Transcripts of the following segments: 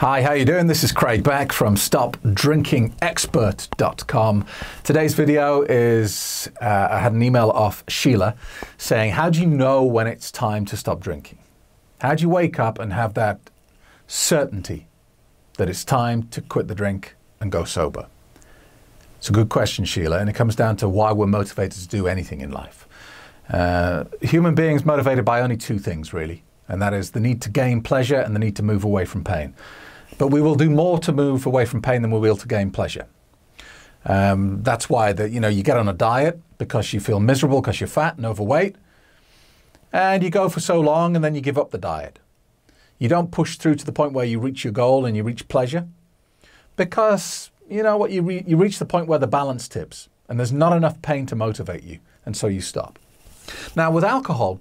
Hi, how you doing? This is Craig Beck from StopDrinkingExpert.com. Today's video is, I had an email off Sheila saying, how do you know when it's time to stop drinking? How do you wake up and have that certainty that it's time to quit the drink and go sober? It's a good question, Sheila, and it comes down to why we're motivated to do anything in life. Human beings motivated by only two things, really, and that is the need to gain pleasure and the need to move away from pain. But we will do more to move away from pain than we will to gain pleasure. That's why you get on a diet because you feel miserable because you're fat and overweight, and you go for so long and then you give up the diet. You don't push through to the point where you reach your goal and you reach pleasure because you know what, you reach the point where the balance tips and there's not enough pain to motivate you, and so you stop. Now with alcohol,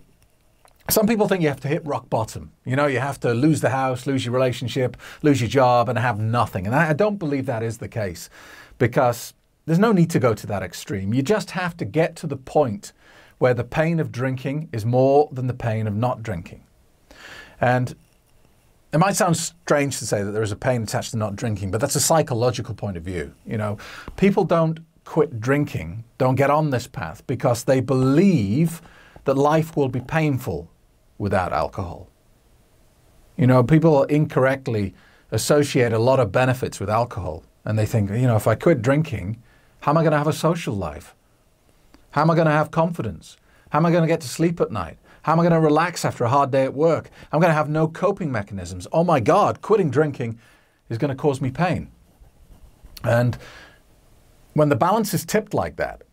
some people think you have to hit rock bottom. You know, you have to lose the house, lose your relationship, lose your job and have nothing. And I don't believe that is the case, because there's no need to go to that extreme. You just have to get to the point where the pain of drinking is more than the pain of not drinking. And it might sound strange to say that there is a pain attached to not drinking, but that's a psychological point of view. You know, people don't quit drinking, don't get on this path because they believe that life will be painful without alcohol. You know, people incorrectly associate a lot of benefits with alcohol, and they think, you know, if I quit drinking, how am I going to have a social life? How am I going to have confidence? How am I going to get to sleep at night? How am I going to relax after a hard day at work? I'm going to have no coping mechanisms. Oh my God, quitting drinking is going to cause me pain. And when the balance is tipped like that,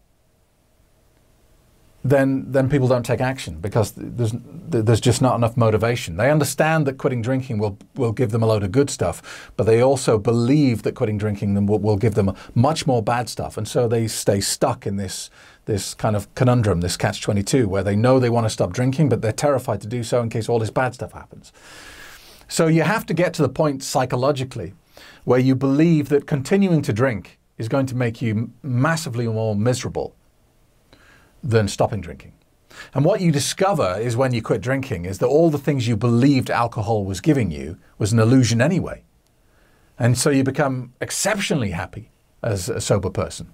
then people don't take action because there's just not enough motivation. They understand that quitting drinking will give them a load of good stuff, but they also believe that quitting drinking will give them much more bad stuff. And so they stay stuck in this kind of conundrum, this catch-22, where they know they want to stop drinking, but they're terrified to do so in case all this bad stuff happens. So you have to get to the point psychologically where you believe that continuing to drink is going to make you massively more miserable than stopping drinking. And what you discover is when you quit drinking is that all the things you believed alcohol was giving you was an illusion anyway. And so you become exceptionally happy as a sober person.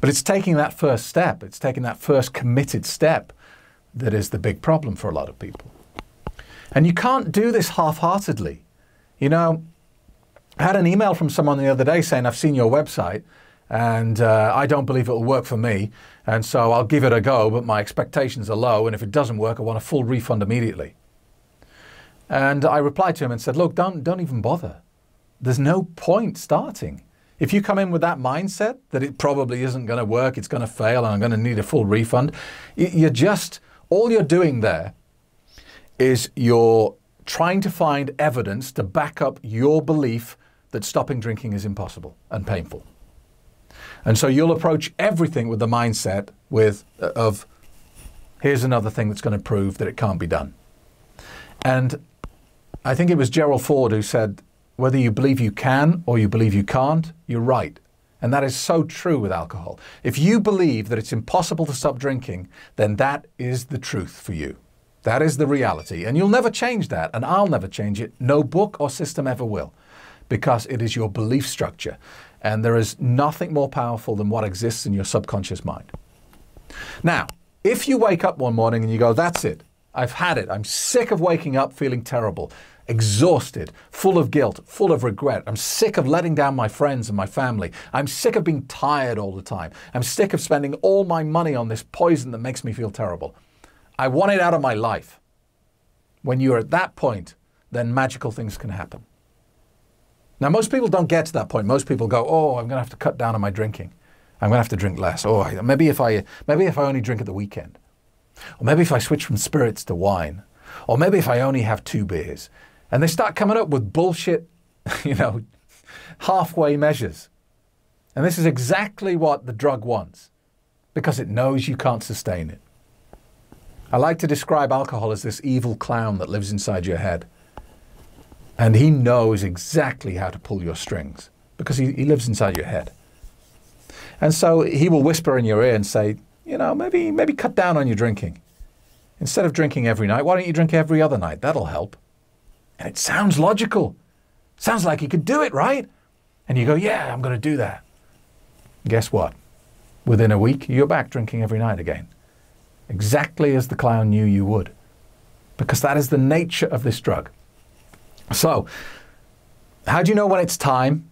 But it's taking that first step, it's taking that first committed step that is the big problem for a lot of people. And you can't do this half-heartedly. You know, I had an email from someone the other day saying, I've seen your website and I don't believe it will work for me, and so I'll give it a go, but my expectations are low, and if it doesn't work, I want a full refund immediately. And I replied to him and said, look, don't even bother. There's no point starting. If you come in with that mindset that it probably isn't going to work, it's going to fail, and I'm going to need a full refund, all you're doing there is you're trying to find evidence to back up your belief that stopping drinking is impossible and painful. And so you'll approach everything with the mindset of here's another thing that's going to prove that it can't be done. And I think it was Gerald Ford who said, whether you believe you can or you believe you can't, you're right. And that is so true with alcohol. If you believe that it's impossible to stop drinking, then that is the truth for you. That is the reality. And you'll never change that, and I'll never change it. No book or system ever will, because it is your belief structure. And there is nothing more powerful than what exists in your subconscious mind. Now, if you wake up one morning and you go, that's it, I've had it, I'm sick of waking up feeling terrible, exhausted, full of guilt, full of regret, I'm sick of letting down my friends and my family, I'm sick of being tired all the time, I'm sick of spending all my money on this poison that makes me feel terrible, I want it out of my life. When you're at that point, then magical things can happen. Now, most people don't get to that point. Most people go, oh, I'm going to have to cut down on my drinking. I'm going to have to drink less. Oh, maybe if I only drink at the weekend. Or maybe if I switch from spirits to wine. Or maybe if I only have 2 beers. And they start coming up with bullshit, halfway measures. And this is exactly what the drug wants, because it knows you can't sustain it. I like to describe alcohol as this evil clown that lives inside your head. And he knows exactly how to pull your strings because he lives inside your head. And so he will whisper in your ear and say, you know, maybe cut down on your drinking. Instead of drinking every night, why don't you drink every other night? That'll help. And it sounds logical. Sounds like you could do it, right? And you go, yeah, I'm going to do that. Guess what? Within a week, you're back drinking every night again. Exactly as the clown knew you would. Because that is the nature of this drug. So, how do you know when it's time?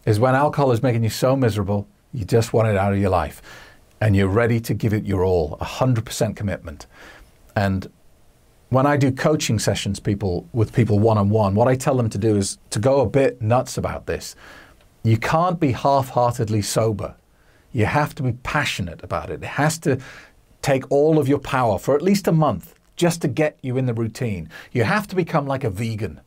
Is when alcohol is making you so miserable, you just want it out of your life. And you're ready to give it your all, 100% commitment. And when I do coaching sessions with people one-on-one, what I tell them to do is to go a bit nuts about this. You can't be half-heartedly sober. You have to be passionate about it. It has to take all of your power for at least a month just to get you in the routine. You have to become like a vegan.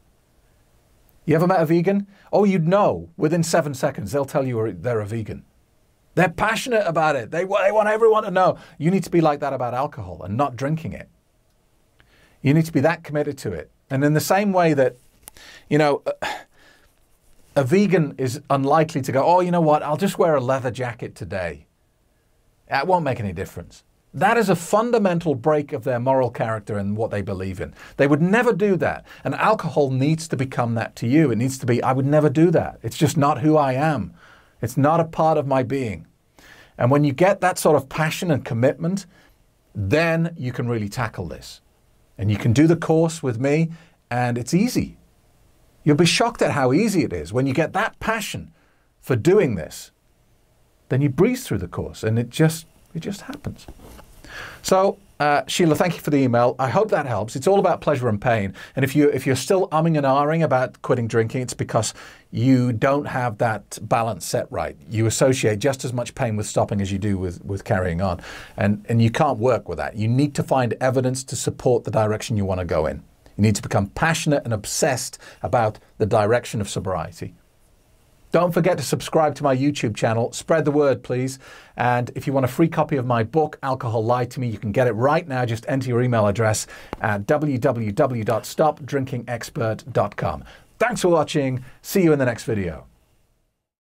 You ever met a vegan? Oh, you'd know. Within 7 seconds, they'll tell you they're a vegan. They're passionate about it. They want everyone to know. You need to be like that about alcohol and not drinking it. You need to be that committed to it. And in the same way that, you know, a vegan is unlikely to go, oh, you know what, I'll just wear a leather jacket today. That won't make any difference. That is a fundamental break of their moral character and what they believe in. They would never do that. And alcohol needs to become that to you. It needs to be, I would never do that. It's just not who I am. It's not a part of my being. And when you get that sort of passion and commitment, then you can really tackle this. And you can do the course with me, and it's easy. You'll be shocked at how easy it is. When you get that passion for doing this, then you breeze through the course, and it just happens. So, Sheila, thank you for the email. I hope that helps. It's all about pleasure and pain. And if you're still umming and ahhing about quitting drinking, it's because you don't have that balance set right. You associate just as much pain with stopping as you do with carrying on. And you can't work with that. You need to find evidence to support the direction you want to go in. You need to become passionate and obsessed about the direction of sobriety. Don't forget to subscribe to my YouTube channel. Spread the word, please. And if you want a free copy of my book, Alcohol Lied to Me, you can get it right now. Just enter your email address at www.stopdrinkingexpert.com. Thanks for watching. See you in the next video.